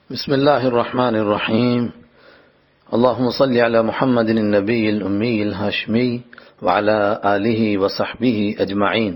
بسم الله الرحمن الرحيم. اللهم صل على محمد النبي الأمي الهاشمي وعلى آله وصحبه أجمعين.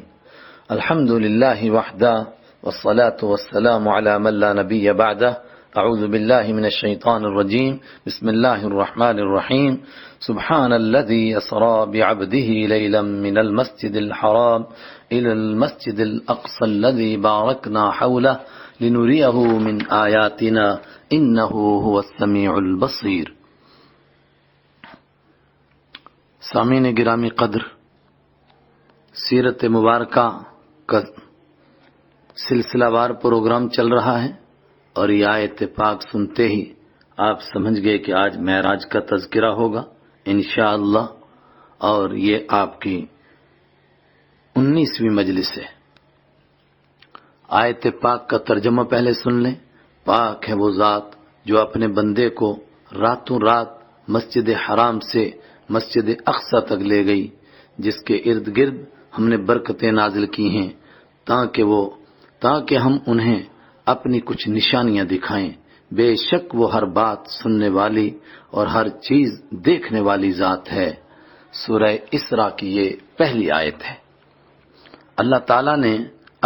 الحمد لله وحده والصلاة والسلام على من لا نبي بعده. أعوذ بالله من الشيطان الرجيم. بسم الله الرحمن الرحيم. سبحان الذي أسرى بعبده ليلا من المسجد الحرام إلى المسجد الأقصى الذي باركنا حوله لنريه من آياتنا إنه هو السميع البصير. سامعین گرامی قدر، سیرت مبارکہ کا سلسلہ وار پروگرام چل رہا ہے، اور یہ آیت پاک سنتے ہی آپ سمجھ گئے کہ آج معراج کا تذکرہ ہوگا انشاءاللہ، اور یہ آپ کی 19ویں مجلس ہے۔ آیت پاک کا ترجمہ پہلے سن لیں۔ پاک ہے وہ ذات جو اپنے بندے کو راتوں رات مسجد حرام سے مسجد اقصی تک لے گئی، جس کے ارد گرد ہم نے برکتیں نازل کی ہیں تاکہ ہم انہیں اپنی کچھ نشانیاں دکھائیں۔ بے شک وہ ہر بات سننے والی اور ہر چیز دیکھنے والی ذات ہے۔ سورہ اسراء کی یہ پہلی آیت ہے۔ اللہ تعالیٰ نے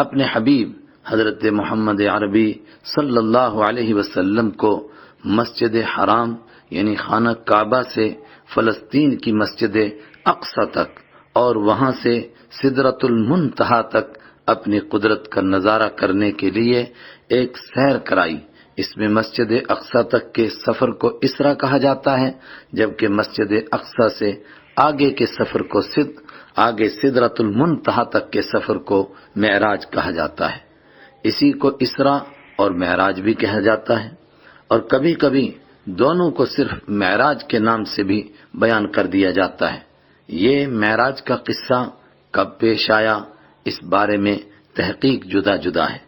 اپنے حبیب حضرت محمد عربی صلی اللہ علیہ وسلم کو مسجد حرام یعنی خانہ کعبہ سے فلسطین کی مسجد اقصی تک اور وہاں سے سدرۃ المنتہا تک اپنی قدرت کا نظارہ کرنے کے لیے ایک سیر کرائی۔ اس میں مسجد اقصی تک کے سفر کو اسراء کہا جاتا ہے، جبکہ مسجد اقصی سے آگے کے سفر کو آگے سدرۃ المنتہا تک کے سفر کو معراج کہا جاتا ہے۔ اسی کو اسراء اور معراج بھی کہا جاتا ہے، اور کبھی کبھی دونوں کو صرف معراج کے نام سے بھی بیان کر دیا جاتا ہے۔ یہ معراج کا قصہ کب پیش آیا، اس بارے میں تحقیق جدا جدا ہے،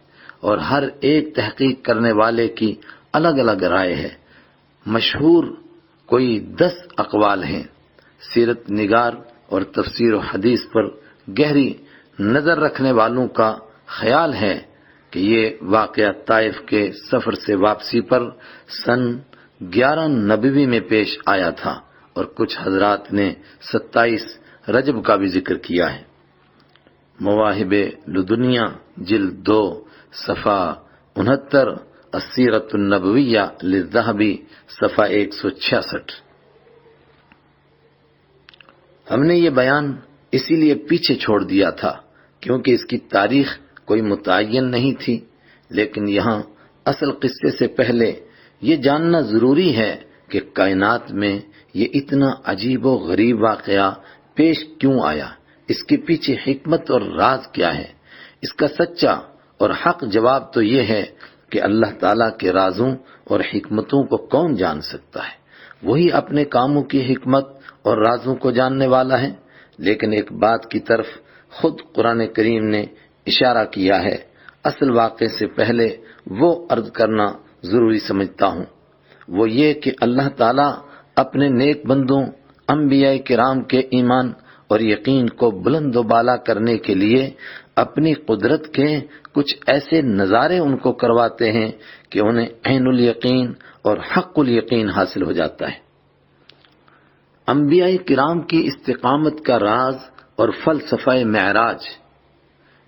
اور ہر ایک تحقیق کرنے والے کی الگ الگ رائے ہے۔ مشہور کوئی 10 اقوال ہیں۔ سیرت نگار اور تفسیر و حدیث پر گہری نظر رکھنے والوں کا خیال ہے کہ یہ واقعہ طائف کے سفر سے واپسی پر سن 11 نبوی میں پیش آیا تھا، اور کچھ حضرات نے 27 رجب کا بھی ذکر کیا ہے۔ مواہب لدنیا جلد 2 صفحہ 69، السیرۃ النبویہ للذہبی صفحہ 166۔ ہم نے یہ بیان اسی لیے پیچھے چھوڑ دیا تھا کیونکہ اس کی تاریخ کوئی متعین نہیں تھی، لیکن یہاں اصل قصے سے پہلے یہ جاننا ضروری ہے کہ کائنات میں یہ اتنا عجیب و غریب واقعہ پیش کیوں آیا، اس کے پیچھے حکمت اور راز کیا ہے۔ اس کا سچا اور حق جواب تو یہ ہے کہ اللہ تعالیٰ کے رازوں اور حکمتوں کو کون جان سکتا ہے، وہی اپنے کاموں کی حکمت اور رازوں کو جاننے والا ہے۔ لیکن ایک بات کی طرف خود قرآن کریم نے اشارہ کیا ہے، اصل واقعے سے پہلے وہ عرض کرنا ضروری سمجھتا ہوں، وہ یہ کہ اللہ تعالیٰ اپنے نیک بندوں انبیاء کرام کے ایمان اور یقین کو بلند و بالا کرنے کے لیے اپنی قدرت کے کچھ ایسے نظارے ان کو کرواتے ہیں کہ انہیں عین الیقین اور حق الیقین حاصل ہو جاتا ہے۔ انبیاء کرام کی استقامت کا راز اور فلسفہ معراج،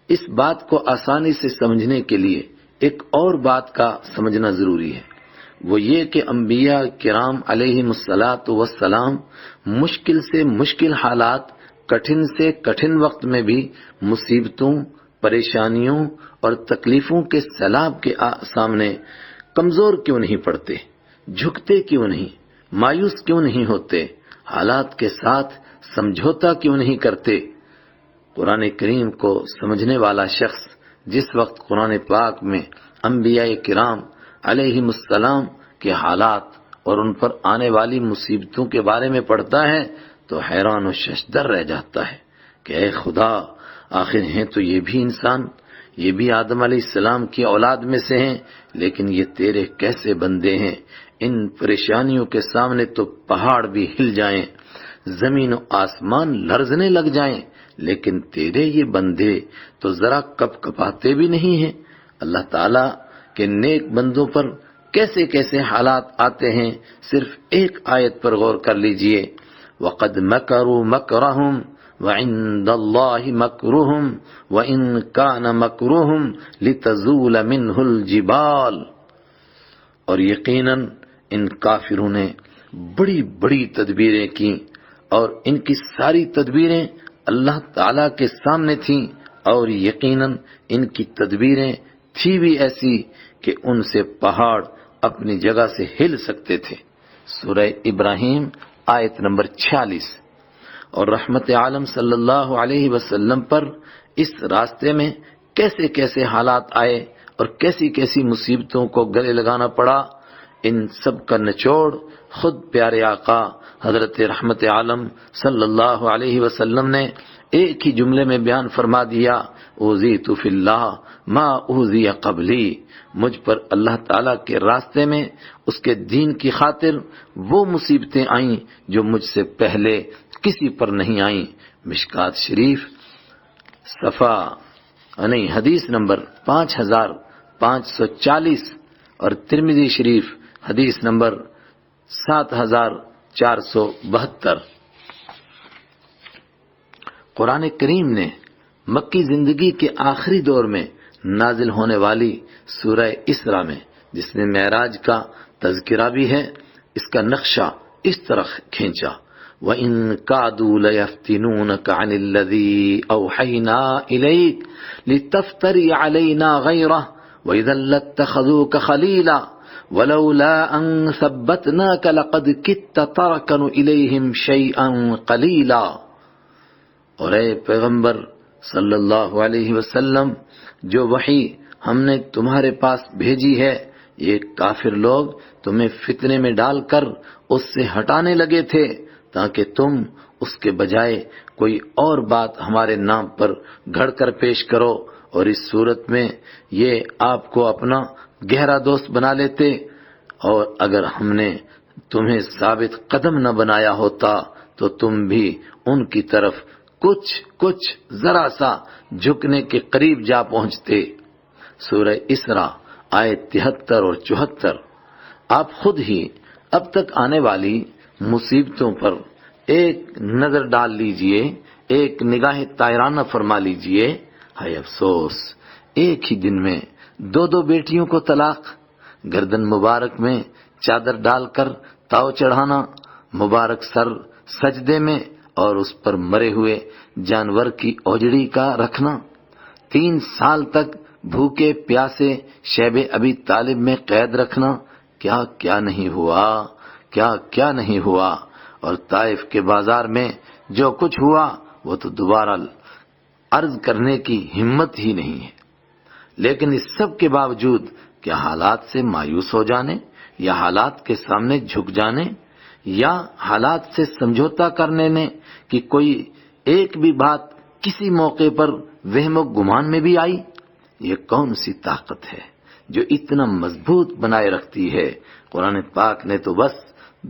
اس بات کو آسانی سے سمجھنے کے لیے ایک اور بات کا سمجھنا ضروری ہے، وہ یہ کہ انبیاء کرام علیہم السلام مشکل سے مشکل حالات، کٹھن سے کٹھن وقت میں بھی مصیبتوں، پریشانیوں اور تکلیفوں کے سیلاب کے سامنے کمزور کیوں نہیں پڑتے، جھکتے کیوں نہیں، مایوس کیوں نہیں ہوتے، حالات کے ساتھ سمجھوتا کیوں نہیں کرتے۔ قرآن کریم کو سمجھنے والا شخص جس وقت قرآن پاک میں انبیاء کرام علیہم السلام کے حالات اور ان پر آنے والی مصیبتوں کے بارے میں پڑھتا ہے تو حیران و ششدر رہ جاتا ہے کہ اے خدا، آخر ہیں تو یہ بھی انسان، یہ بھی آدم علیہ السلام کی اولاد میں سے ہیں، لیکن یہ تیرے کیسے بندے ہیں، ان پریشانیوں کے سامنے تو پہاڑ بھی ہل جائیں، زمین و آسمان لرزنے لگ جائیں، لیکن تیرے یہ بندے تو ذرا کپ کپاتے بھی نہیں ہیں۔ اللہ تعالیٰ کے نیک بندوں پر کیسے کیسے حالات آتے ہیں، صرف ایک آیت پر غور کر لیجئے۔ وَقَدْ مَكَرُوا مَكْرَهُمْ وَعِندَ اللَّهِ مَكْرُهُمْ وَإِنْ كَانَ مَكْرُهُمْ لِتَزُولَ مِنْهُ الْجِبَالُ۔ اور یقیناً ان کافروں نے بڑی بڑی تدبیریں کی، اور ان کی ساری تدبیریں اللہ تعالیٰ کے سامنے تھیں، اور یقیناً ان کی تدبیریں تھی بھی ایسی کہ ان سے پہاڑ اپنی جگہ سے ہل سکتے تھے۔ سورہ ابراہیم آیت نمبر 46۔ اور رحمت عالم صلی اللہ علیہ وسلم پر اس راستے میں کیسے کیسے حالات آئے اور کیسی کیسی مصیبتوں کو گلے لگانا پڑا، ان سب کا نچوڑ خود پیارے آقا حضرت رحمت عالم صلی اللہ علیہ وسلم نے ایک ہی جملے میں بیان فرما دیا، اوذیت فی اللہ ما اوذی قبلی، مجھ پر اللہ تعالیٰ کے راستے میں اس کے دین کی خاطر وہ مصیبتیں آئیں جو مجھ سے پہلے کسی پر نہیں آئیں۔ مشکات شریف حدیث نمبر 5540 اور ترمذی شریف حدیث نمبر 7472۔ قرآن کریم نے مکی زندگی کے آخری دور میں نازل ہونے والی سورہ اسراء میں، جس میں معراج کا تذکرہ بھی ہے، اس کا نقشہ اس طرح کھینچا، وَإِن كَادُوا لَيَفْتِنُونَكَ عَنِ الَّذِي أَوْحَيْنَا إِلَيْكَ لِتَفْتَرِيَ عَلَيْنَا غَيْرَهُ وَإِذًا لَاتَّخَذُوكَ خَلِيلًا وَلَوْلَا أَن ثَبَّتْنَاكَ لَقَدْ كِدتَّ تَرْكَنُ إِلَيْهِمْ شَيْئًا قَلِيلًا۔ اور اے پیغمبر صلی اللہ علیہ وسلم، جو وحی ہم نے تمہارے پاس بھیجی ہے، یہ کافر لوگ تمہیں فتنے میں ڈال کر اس سے ہٹانے لگے تھے تاکہ تم اس کے بجائے کوئی اور بات ہمارے نام پر گھڑ کر پیش کرو، اور اس صورت میں یہ آپ کو اپنا گہرا دوست بنا لیتے، اور اگر ہم نے تمہیں ثابت قدم نہ بنایا ہوتا تو تم بھی ان کی طرف کچھ ذرا سا جھکنے کے قریب جا پہنچتے۔ سورہ اسراء آیت 73 اور 74۔ آپ خود ہی اب تک آنے والی مصیبتوں پر ایک نظر ڈال لیجئے، ایک نگاہ طائرانہ فرما لیجئے۔ ہے افسوس، ایک ہی دن میں 2 بیٹیوں کو طلاق، گردن مبارک میں چادر ڈال کر تاؤ چڑھانا، مبارک سر سجدے میں اور اس پر مرے ہوئے جانور کی اوجڑی کا رکھنا، 3 سال تک بھوکے پیاسے شیب ابی طالب میں قید رکھنا، کیا کیا نہیں ہوا، کیا کیا نہیں ہوا۔ اور طائف کے بازار میں جو کچھ ہوا وہ تو دوبارہ عرض کرنے کی ہمت ہی نہیں ہے۔ لیکن اس سب کے باوجود کیا حالات سے مایوس ہو جانے، یا حالات کے سامنے جھک جانے، یا حالات سے سمجھوتا کرنے نے کہ کوئی ایک بھی بات کسی موقع پر وہم و گمان میں بھی آئی؟ یہ کون سی طاقت ہے جو اتنا مضبوط بنائے رکھتی ہے؟ قرآن پاک نے تو بس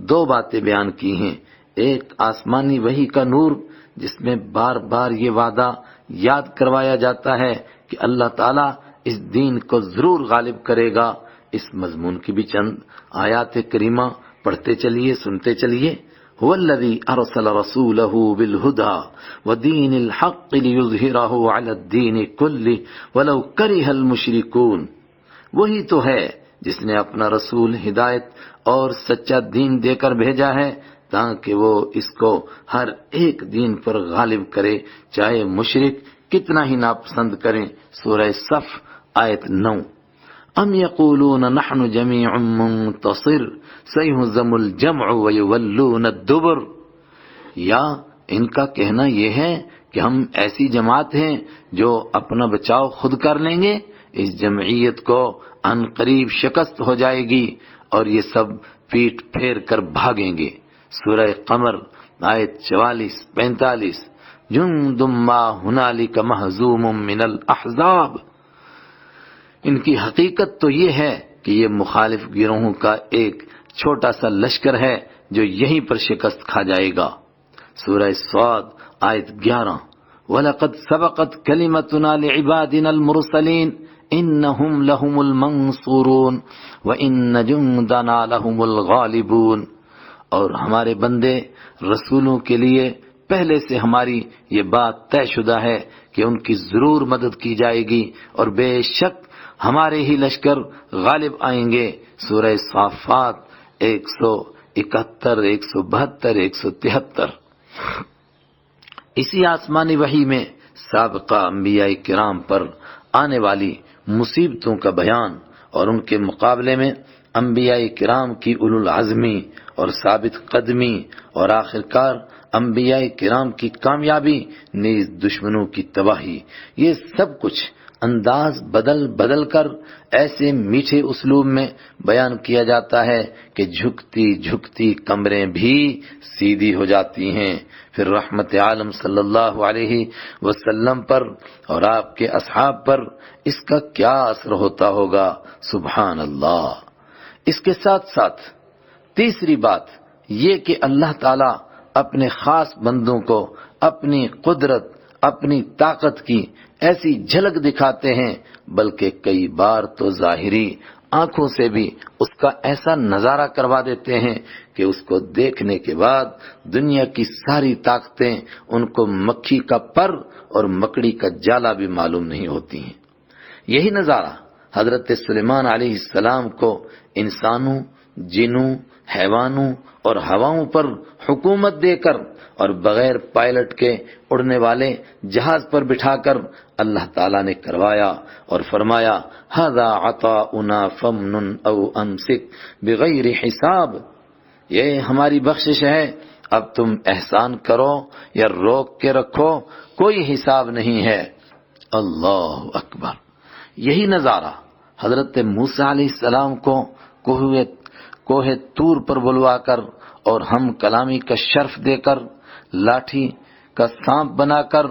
2 باتیں بیان کی ہیں، ایک آسمانی وحی کا نور جس میں بار بار یہ وعدہ یاد کروایا جاتا ہے کہ اللہ تعالیٰ اس دین کو ضرور غالب کرے گا، اس مضمون کی بھی چند آیات کریمہ پڑھتے چلیے، سنتے چلیے۔ هو الذي ارسل رسوله بالهدى ودين الحق ليظهره على الدين كله ولو كره المشركون۔ وہی تو ہے جس نے اپنا رسول ہدایت اور سچا دین دے کر بھیجا ہے تاکہ وہ اس کو ہر ایک دین پر غالب کرے، چاہے مشرک کتنا ہی ناپسند کریں۔ سورہ صف آیت 9۔ ام یقولون نحن جمیع منتصر سیہزم الجمع ویولون الدبر، یا ان کا کہنا یہ ہے کہ ہم ایسی جماعت ہیں جو اپنا بچاؤ خود کر لیں گے، اس جمعیت کو ان قریب شکست ہو جائے گی اور یہ سب پیٹ پھیر کر بھاگیں گے۔ سورہ قمر آیت 44-45۔ جند ما ہنالک مہزوم من الاحزاب، ان کی حقیقت تو یہ ہے کہ یہ مخالف گروہوں کا ایک چھوٹا سا لشکر ہے جو یہیں پر شکست کھا جائے گا۔ سورہ صاد آیت 11۔ وَلَقَدْ سَبَقَتْ كَلِمَتُنَا لِعِبَادِنَا الْمُرْسَلِينَ، انہم لہم المنصورون وان جندنا لہم الغالبون، اور ہمارے بندے رسولوں کے لیے پہلے سے ہماری یہ بات طے شدہ ہے کہ ان کی ضرور مدد کی جائے گی، اور بے شک ہمارے ہی لشکر غالب آئیں گے۔ سورہ صافات 171، 172، 173۔ اسی آسمانی وحی میں سابقہ انبیاء کرام پر آنے والی مصیبتوں کا بیان اور ان کے مقابلے میں انبیاء کرام کی اولو العزمی اور ثابت قدمی اور آخرکار انبیاء کرام کی کامیابی نیز دشمنوں کی تباہی، یہ سب کچھ انداز بدل بدل کر ایسے میٹھے اسلوب میں بیان کیا جاتا ہے کہ جھکتی جھکتی کمریں بھی سیدھی ہو جاتی ہیں۔ پھر رحمت عالم صلی اللہ علیہ وسلم پر اور آپ کے اصحاب پر اس کا کیا اثر ہوتا ہوگا، سبحان اللہ۔ اس کے ساتھ ساتھ تیسری بات یہ کہ اللہ تعالی اپنے خاص بندوں کو اپنی قدرت، اپنی طاقت کی ایسی جھلک دکھاتے ہیں، بلکہ کئی بار تو ظاہری آنکھوں سے بھی اس کا ایسا نظارہ کروا دیتے ہیں کہ اس کو دیکھنے کے بعد دنیا کی ساری طاقتیں ان کو مکھی کا پر اور مکڑی کا جالا بھی معلوم نہیں ہوتی ہیں۔ یہی نظارہ حضرت سلیمان علیہ السلام کو انسانوں، جنوں، حیوانوں اور ہواؤں پر حکومت دے کر اور بغیر پائلٹ کے اڑنے والے جہاز پر بٹھا کر اللہ تعالیٰ نے کروایا اور فرمایا ھذا عطاؤنا فامنن او امسک بغیر حساب، یہ ہماری بخشش ہے، اب تم احسان کرو یا روک کے رکھو، کوئی حساب نہیں ہے۔ اللہ اکبر۔ یہی نظارہ حضرت موسیٰ علیہ السلام کو کوہ طور پر بلوا کر اور ہم کلامی کا شرف دے کر، لاٹھی کا سانپ بنا کر،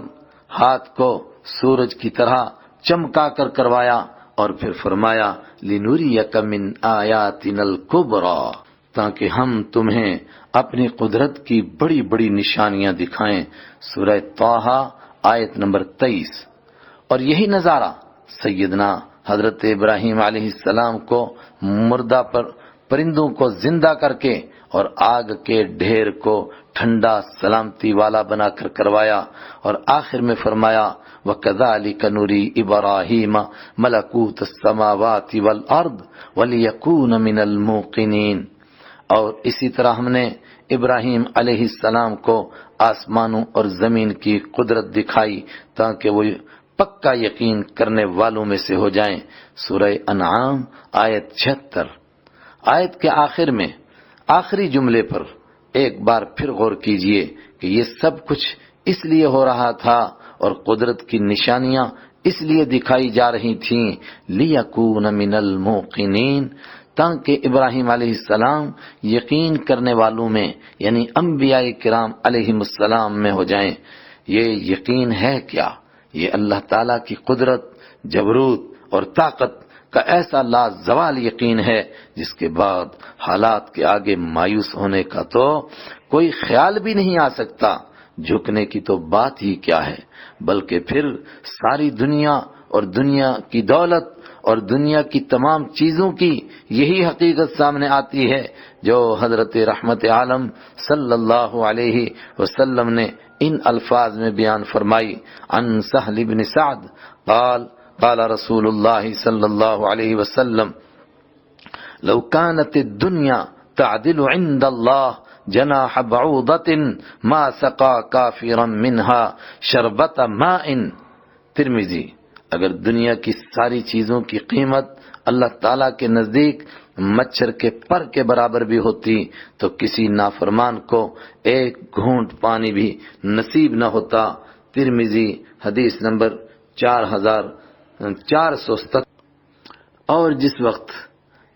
ہاتھ کو سورج کی طرح چمکا کر کروایا، اور پھر فرمایا لِنُرِيَكَ مِنْ آيَاتِنَا الْكُبْرَى، تاکہ ہم تمہیں اپنی قدرت کی بڑی بڑی نشانیاں دکھائیں۔ سورہ طٰہٰ آیت نمبر 23۔ اور یہی نظارہ سیدنا حضرت ابراہیم علیہ السلام کو مردہ پرندوں کو زندہ کر کے اور آگ کے ڈھیر کو ٹھنڈا سلامتی والا بنا کر کروایا، اور آخر میں فرمایا وَكَذَلِكَ نُرِي إِبْرَاهِيمَ مَلَكُوتَ السَّمَاوَاتِ وَالْأَرْضِ وَلِيَكُونَ مِنَ الْمُوقِنِينَ، اور اسی طرح ہم نے ابراہیم علیہ السلام کو آسمانوں اور زمین کی قدرت دکھائی تاکہ وہ پکا یقین کرنے والوں میں سے ہو جائیں۔ سورہ انعام آیت 76۔ آیت کے آخر میں آخری جملے پر ایک بار پھر غور کیجئے کہ یہ سب کچھ اس لیے ہو رہا تھا اور قدرت کی نشانیاں اس لیے دکھائی جا رہی تھیں لِيَكُونَ مِنَ الْمُوقِنِينَ، تاکہ ابراہیم علیہ السلام یقین کرنے والوں میں یعنی انبیاء کرام علیہم السلام میں ہو جائیں۔ یہ یقین ہے کیا؟ یہ اللہ تعالیٰ کی قدرت، جبروت اور طاقت کا ایسا لازوال یقین ہے جس کے بعد حالات کے آگے مایوس ہونے کا تو کوئی خیال بھی نہیں آ سکتا، جھکنے کی تو بات ہی کیا ہے، بلکہ پھر ساری دنیا اور دنیا کی دولت اور دنیا کی تمام چیزوں کی یہی حقیقت سامنے آتی ہے جو حضرت رحمت عالم صلی اللہ علیہ وسلم نے ان الفاظ میں بیان فرمائی۔ عن سہل بن سعد قال قال رسول اللہ صلی اللہ علیہ وسلم لو كانت الدنيا تعدل عند الله جناح بعوضة ما سقى كافرا منها شربة ماء۔ ترمذی۔ اگر دنیا کی ساری چیزوں کی قیمت اللہ تعالیٰ کے نزدیک مچھر کے پر کے برابر بھی ہوتی تو کسی نافرمان کو ایک گھونٹ پانی بھی نصیب نہ ہوتا۔ ترمذی حدیث نمبر 4477۔ اور جس وقت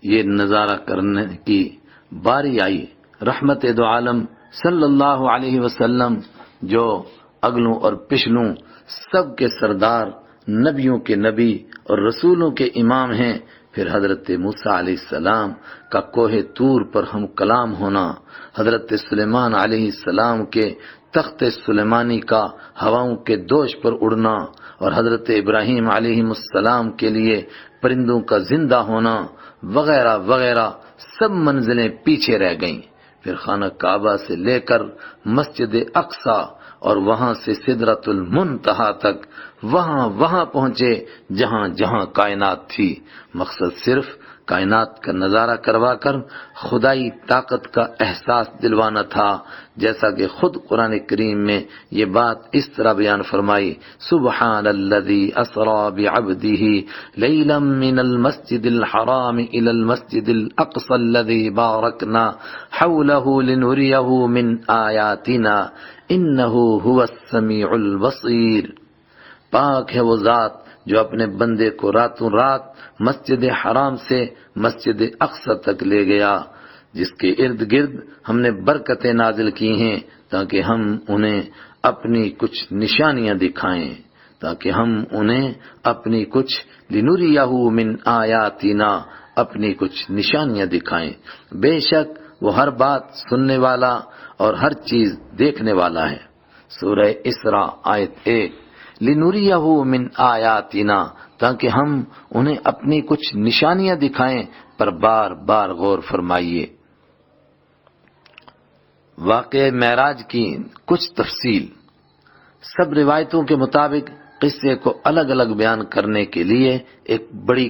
یہ نظارہ کرنے کی باری آئی رحمت دو عالم صلی اللہ علیہ وسلم جو اگلوں اور پچھلوں سب کے سردار، نبیوں کے نبی اور رسولوں کے امام ہیں، پھر حضرت موسیٰ علیہ السلام کا کوہ طور پر ہم کلام ہونا، حضرت سلیمان علیہ السلام کے تخت سلیمانی کا ہواؤں کے دوش پر اڑنا اور حضرت ابراہیم علیہ السلام کے لیے پرندوں کا زندہ ہونا وغیرہ وغیرہ سب منزلیں پیچھے رہ گئیں۔ پھر خانہ کعبہ سے لے کر مسجد اقصی اور وہاں سے سدرۃ المنتہا تک وہاں پہنچے جہاں جہاں کائنات تھی۔ مقصد صرف کائنات کا نظارہ کروا کر خدائی طاقت کا احساس دلوانا تھا، جیسا کہ خود قرآن کریم میں یہ بات اس طرح بیان فرمائی، سبحان الذی اسری بعبدہ لیلا من المسجد الحرام الی المسجد الاقصی الذی بارکنا حولہ لنریہ من آیاتنا انہ هو السمیع البصیر۔ پاک ہے وہ ذات جو اپنے بندے کو راتوں رات مسجد حرام سے مسجد اقصی تک لے گیا، جس کے ارد گرد ہم نے برکتیں نازل کی ہیں تاکہ ہم انہیں اپنی کچھ نشانیاں دکھائیں۔ بے شک وہ ہر بات سننے والا اور ہر چیز دیکھنے والا ہے۔ سورہ اسراء آیت 1۔ لنریہ من آیاتنا، تاکہ ہم انہیں اپنی کچھ نشانیاں دکھائیں، پر بار بار غور فرمائیے۔ واقعہ معراج کی کچھ تفصیل۔ سب روایتوں کے مطابق قصے کو الگ الگ بیان کرنے کے لیے ایک بڑی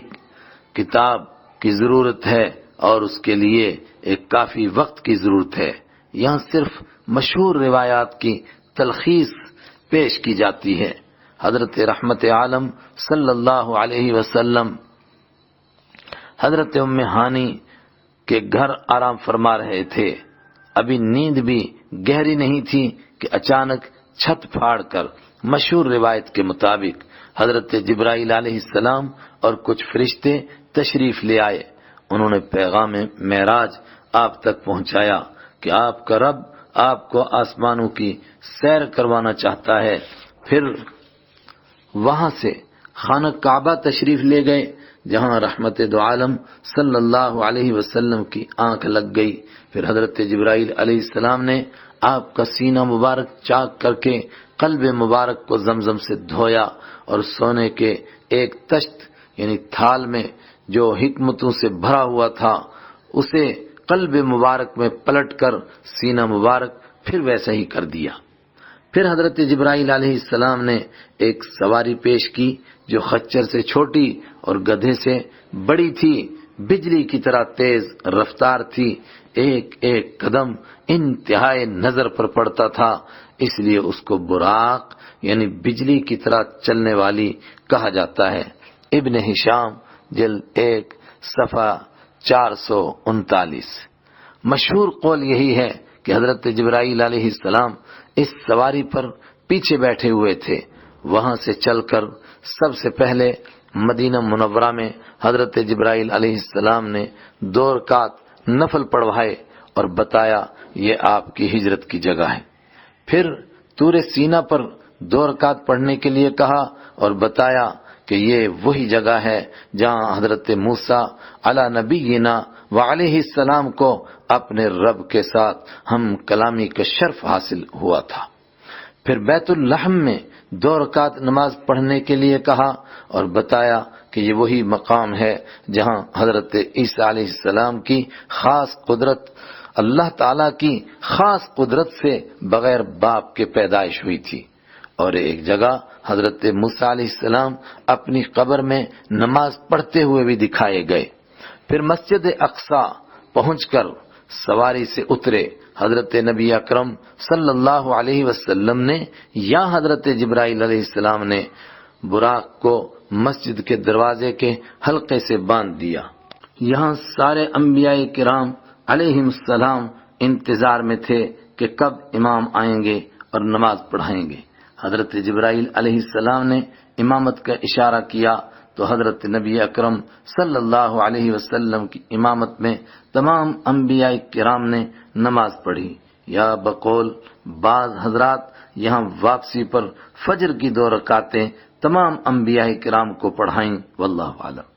کتاب کی ضرورت ہے اور اس کے لیے ایک کافی وقت کی ضرورت ہے۔ یہاں صرف مشہور روایات کی تلخیص پیش کی جاتی ہے۔ حضرت رحمت عالم صلی اللہ علیہ وسلم حضرت ام ہانی کے گھر آرام فرما رہے تھے۔ ابھی نیند بھی گہری نہیں تھی کہ اچانک چھت پھاڑ کر مشہور روایت کے مطابق حضرت جبرائیل علیہ السلام اور کچھ فرشتے تشریف لے آئے۔ انہوں نے پیغام معراج آپ تک پہنچایا کہ آپ کا رب آپ کو آسمانوں کی سیر کروانا چاہتا ہے۔ پھر وہاں سے خانہ کعبہ تشریف لے گئے، جہاں رحمت دو عالم صلی اللہ علیہ وسلم کی آنکھ لگ گئی۔ پھر حضرت جبرائیل علیہ السلام نے آپ کا سینہ مبارک چاک کر کے قلب مبارک کو زمزم سے دھویا اور سونے کے ایک تشت یعنی تھال میں جو حکمتوں سے بھرا ہوا تھا اسے قلب مبارک میں پلٹ کر سینہ مبارک پھر ویسا ہی کر دیا۔ پھر حضرت جبرائیل علیہ السلام نے ایک سواری پیش کی جو خچر سے چھوٹی اور گدھے سے بڑی تھی، بجلی کی طرح تیز رفتار تھی، ایک ایک قدم انتہائی نظر پر پڑتا تھا، اس لیے اس کو براق یعنی بجلی کی طرح چلنے والی کہا جاتا ہے۔ ابن ہشام جلد 1 صفحہ 439۔ مشہور قول یہی ہے کہ حضرت جبرائیل علیہ السلام اس سواری پر پیچھے بیٹھے ہوئے تھے۔ وہاں سے چل کر سب سے پہلے مدینہ منورہ میں حضرت جبرائیل علیہ السلام نے 2 رکعت نفل پڑھوائے اور بتایا یہ آپ کی ہجرت کی جگہ ہے۔ پھر طور سینا پر 2 رکعت پڑھنے کے لیے کہا اور بتایا کہ یہ وہی جگہ ہے جہاں حضرت موسیٰ علی نبینا وعلیہ السلام کو اپنے رب کے ساتھ ہم کلامی کا شرف حاصل ہوا تھا۔ پھر بیت اللحم میں 2 رکعت نماز پڑھنے کے لیے کہا اور بتایا کہ یہ وہی مقام ہے جہاں حضرت عیسیٰ علیہ السلام کی خاص قدرت اللہ تعالیٰ کی خاص قدرت سے بغیر باپ کے پیدائش ہوئی تھی، اور ایک جگہ حضرت موسیٰ علیہ السلام اپنی قبر میں نماز پڑھتے ہوئے بھی دکھائے گئے۔ پھر مسجد اقصی پہنچ کر سواری سے اترے۔ حضرت نبی اکرم صلی اللہ علیہ وسلم نے یا حضرت جبرائیل علیہ السلام نے براق کو مسجد کے دروازے کے حلقے سے باندھ دیا۔ یہاں سارے انبیاء کرام علیہم السلام انتظار میں تھے کہ کب امام آئیں گے اور نماز پڑھائیں گے۔ حضرت جبرائیل علیہ السلام نے امامت کا اشارہ کیا تو حضرت نبی اکرم صلی اللہ علیہ وسلم کی امامت میں تمام انبیاء کرام نے نماز پڑھی، یا بقول بعض حضرات یہاں واپسی پر فجر کی 2 رکعتیں تمام انبیاء کرام کو پڑھائیں، واللہ اعلم۔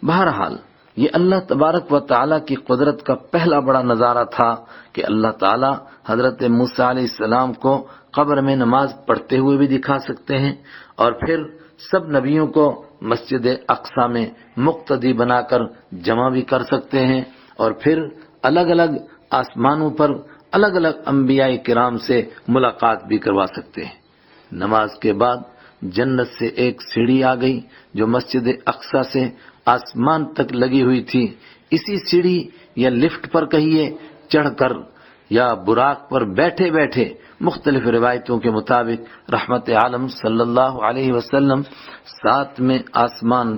بہرحال یہ اللہ تبارک و تعالیٰ کی قدرت کا پہلا بڑا نظارہ تھا کہ اللہ تعالیٰ حضرت موسیٰ علیہ السلام کو قبر میں نماز پڑھتے ہوئے بھی دکھا سکتے ہیں، اور پھر سب نبیوں کو مسجد اقصی میں مقتدی بنا کر جمع بھی کر سکتے ہیں، اور پھر الگ الگ آسمانوں پر الگ الگ انبیاء کرام سے ملاقات بھی کروا سکتے ہیں۔ نماز کے بعد جنت سے ایک سیڑھی آ گئی جو مسجد اقصی سے آسمان تک لگی ہوئی تھی۔ اسی سیڑھی یا لفٹ پر کہیے چڑھ کر یا براق پر بیٹھے بیٹھے، مختلف روایتوں کے مطابق رحمت عالم صلی اللہ علیہ وسلم ساتویں آسمان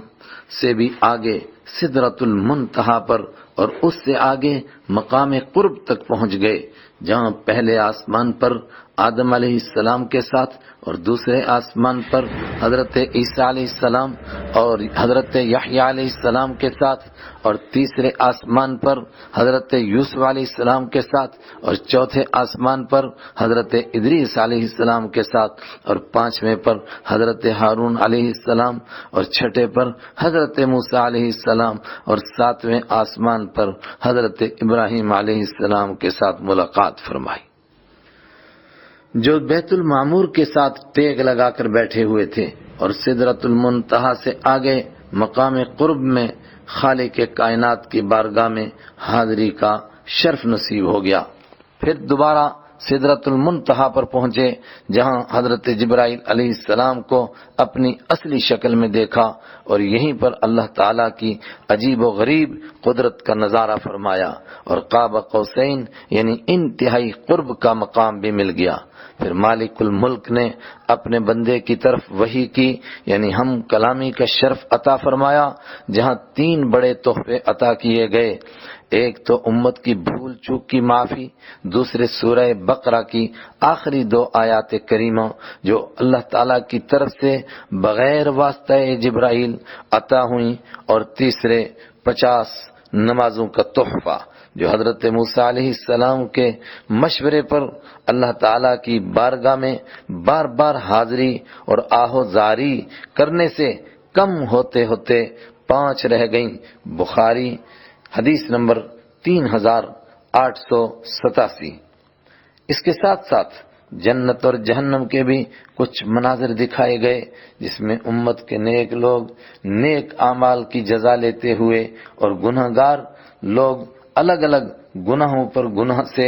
سے بھی آگے سدرۃ المنتہا پر اور اس سے آگے مقام قرب تک پہنچ گئے، جہاں پہلے آسمان پر آدم علیہ السلام کے ساتھ اور دوسرے آسمان پر حضرت عیسیٰ علیہ السلام اور حضرت یحییٰ علیہ السلام کے ساتھ، اور تیسرے آسمان پر حضرت یوسف علیہ السلام کے ساتھ، اور چوتھے آسمان پر حضرت ادریس علیہ السلام کے ساتھ، اور پانچویں پر حضرت ہارون علیہ السلام، اور چھٹے پر حضرت موسیٰ علیہ السلام، اور ساتویں آسمان پر حضرت ابراہیم علیہ السلام کے ساتھ ملاقات فرمائی۔ جو بیت المعمور کے ساتھ ٹیک لگا کر بیٹھے ہوئے تھے اور سدرۃ المنتہا سے آگے مقام قرب میں خالق کائنات کی بارگاہ میں حاضری کا شرف نصیب ہو گیا۔ پھر دوبارہ سدرۃ المنتہا پر پہنچے، جہاں حضرت جبرائیل علیہ السلام کو اپنی اصلی شکل میں دیکھا، اور یہیں پر اللہ تعالیٰ کی عجیب و غریب قدرت کا نظارہ فرمایا، اور قاب قوسین یعنی انتہائی قرب کا مقام بھی مل گیا۔ پھر مالک الملک نے اپنے بندے کی طرف وحی کی، یعنی ہم کلامی کا شرف عطا فرمایا، جہاں 3 بڑے تحفے عطا کیے گئے۔ ایک تو امت کی بھول چوک کی معافی، دوسرے سورہ بقرہ کی آخری 2 آیات کریمہ جو اللہ تعالیٰ کی طرف سے بغیر واسطہ جبرائیل عطا ہوئیں، اور تیسرے 50 نمازوں کا تحفہ جو حضرت موسیٰ علیہ السلام کے مشورے پر اللہ تعالیٰ کی بارگاہ میں بار بار حاضری اور آہوزاری کرنے سے کم ہوتے ہوتے 5 رہ گئیں۔ بخاری حدیث نمبر 3887۔ اس کے ساتھ ساتھ جنت اور جہنم کے بھی کچھ مناظر دکھائے گئے، جس میں امت کے نیک لوگ نیک اعمال کی جزا لیتے ہوئے اور گنہگار لوگ الگ الگ گناہوں پر گناہ سے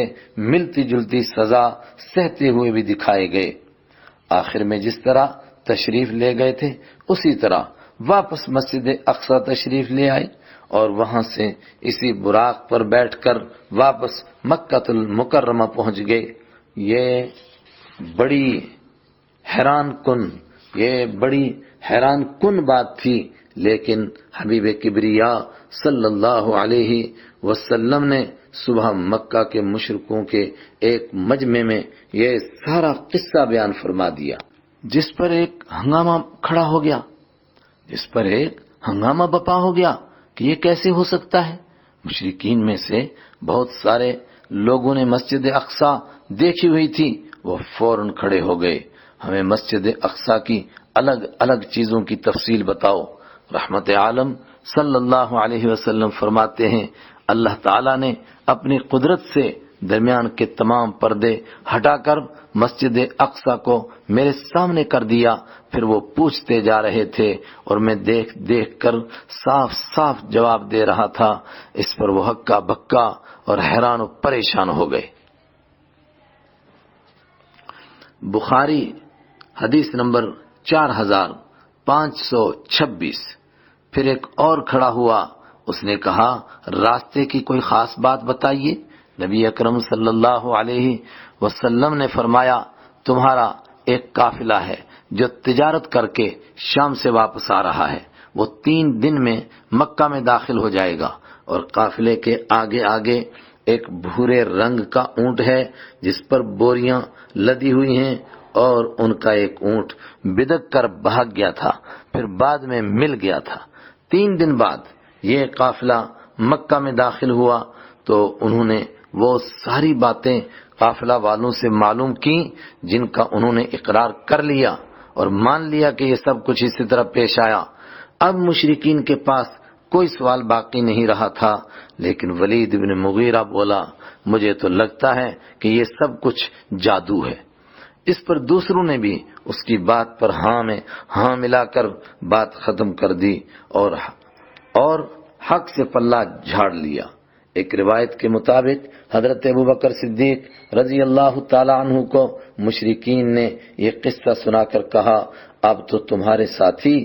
ملتی جلتی سزا سہتے ہوئے بھی دکھائے گئے۔ آخر میں جس طرح تشریف لے گئے تھے اسی طرح واپس مسجد اقصی تشریف لے آئے، اور وہاں سے اسی براق پر بیٹھ کر واپس مکہ المکرمہ پہنچ گئے۔ یہ بڑی حیران کن بات تھی، لیکن حبیب کبریا صلی اللہ علیہ وسلم نے صبح مکہ کے مشرکوں کے ایک مجمع میں یہ سارا قصہ بیان فرما دیا، جس پر ایک ہنگامہ کھڑا ہو گیا، جس پر ایک ہنگامہ بپا ہو گیا کہ یہ کیسے ہو سکتا ہے۔ مشرکین میں سے بہت سارے لوگوں نے مسجد اقصی دیکھی ہوئی تھی، وہ فوراً کھڑے ہو گئے، ہمیں مسجد اقصی کی الگ الگ چیزوں کی تفصیل بتاؤ۔ رحمت عالم صلی اللہ علیہ وسلم فرماتے ہیں، اللہ تعالیٰ نے اپنی قدرت سے درمیان کے تمام پردے ہٹا کر مسجد اقصی کو میرے سامنے کر دیا۔ پھر وہ پوچھتے جا رہے تھے اور میں دیکھ دیکھ کر صاف صاف جواب دے رہا تھا۔ اس پر وہ ہکا بکا اور حیران و پریشان ہو گئے۔ بخاری حدیث نمبر 4526۔ پھر ایک اور کھڑا ہوا، اس نے کہا راستے کی کوئی خاص بات بتائیے۔ نبی اکرم صلی اللہ علیہ وسلم نے فرمایا تمہارا ایک قافلہ ہے جو تجارت کر کے شام سے واپس آ رہا ہے، وہ 3 دن میں مکہ میں داخل ہو جائے گا، اور قافلے کے آگے آگے ایک بھورے رنگ کا اونٹ ہے جس پر بوریاں لدی ہوئی ہیں، اور ان کا ایک اونٹ بدک کر بھاگ گیا تھا، پھر بعد میں مل گیا تھا۔ 3 دن بعد یہ قافلہ مکہ میں داخل ہوا تو انہوں نے وہ ساری باتیں قافلہ والوں سے معلوم کی جن کا انہوں نے اقرار کر لیا اور مان لیا کہ یہ سب کچھ اسی طرح پیش آیا۔ اب مشرکین کے پاس کوئی سوال باقی نہیں رہا تھا، لیکن ولید بن مغیرہ بولا مجھے تو لگتا ہے کہ یہ سب کچھ جادو ہے، اس پر دوسروں نے بھی اس کی بات پر ہاں میں ہاں ملا کر بات ختم کر دی اور حق سے پلہ جھاڑ لیا۔ ایک روایت کے مطابق حضرت ابوبکر صدیق رضی اللہ تعالی عنہ کو مشرکین نے یہ قصہ سنا کر کہا، اب تو تمہارے ساتھی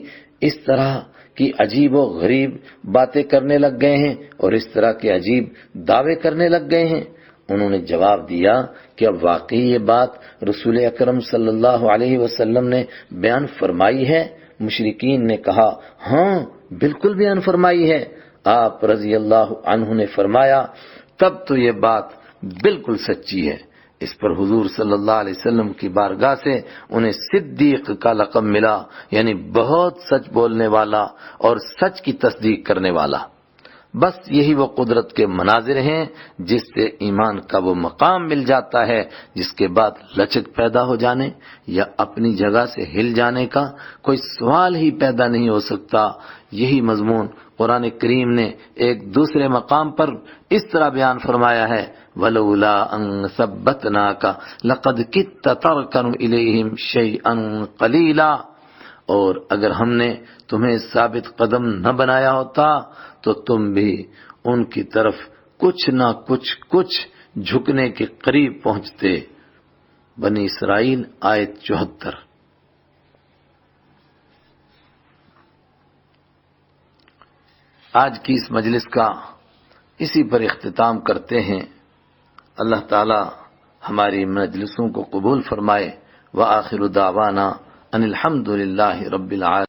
اس طرح کی عجیب و غریب باتیں کرنے لگ گئے ہیں اور اس طرح کے عجیب دعوے کرنے لگ گئے ہیں۔ انہوں نے جواب دیا کہ اب واقعی یہ بات رسول اکرم صلی اللہ علیہ وسلم نے بیان فرمائی ہے؟ مشرکین نے کہا، ہاں بالکل بیان فرمائی ہے۔ آپ رضی اللہ عنہ نے فرمایا، تب تو یہ بات بالکل سچی ہے۔ اس پر حضور صلی اللہ علیہ وسلم کی بارگاہ سے انہیں صدیق کا لقب ملا، یعنی بہت سچ بولنے والا اور سچ کی تصدیق کرنے والا۔ بس یہی وہ قدرت کے مناظر ہیں جس سے ایمان کا وہ مقام مل جاتا ہے جس کے بعد لچک پیدا ہو جانے یا اپنی جگہ سے ہل جانے کا کوئی سوال ہی پیدا نہیں ہو سکتا۔ یہی مضمون قرآن کریم نے ایک دوسرے مقام پر اس طرح بیان فرمایا ہے، وَلَوْلَا أَن ثَبَّتْنَاكَ لَقَدْ كِدتَّ تَرْكَنُ إِلَيْهِمْ شَيْئًا قَلِيلًا، اور اگر ہم نے تمہیں ثابت قدم نہ بنایا ہوتا تو تم بھی ان کی طرف کچھ نہ کچھ جھکنے کے قریب پہنچتے۔ بنی اسرائیل آیت 74۔ آج کی اس مجلس کا اسی پر اختتام کرتے ہیں۔ اللہ تعالی ہماری مجلسوں کو قبول فرمائے۔ وآخر دعوانا ان الحمد للہ رب العالمین۔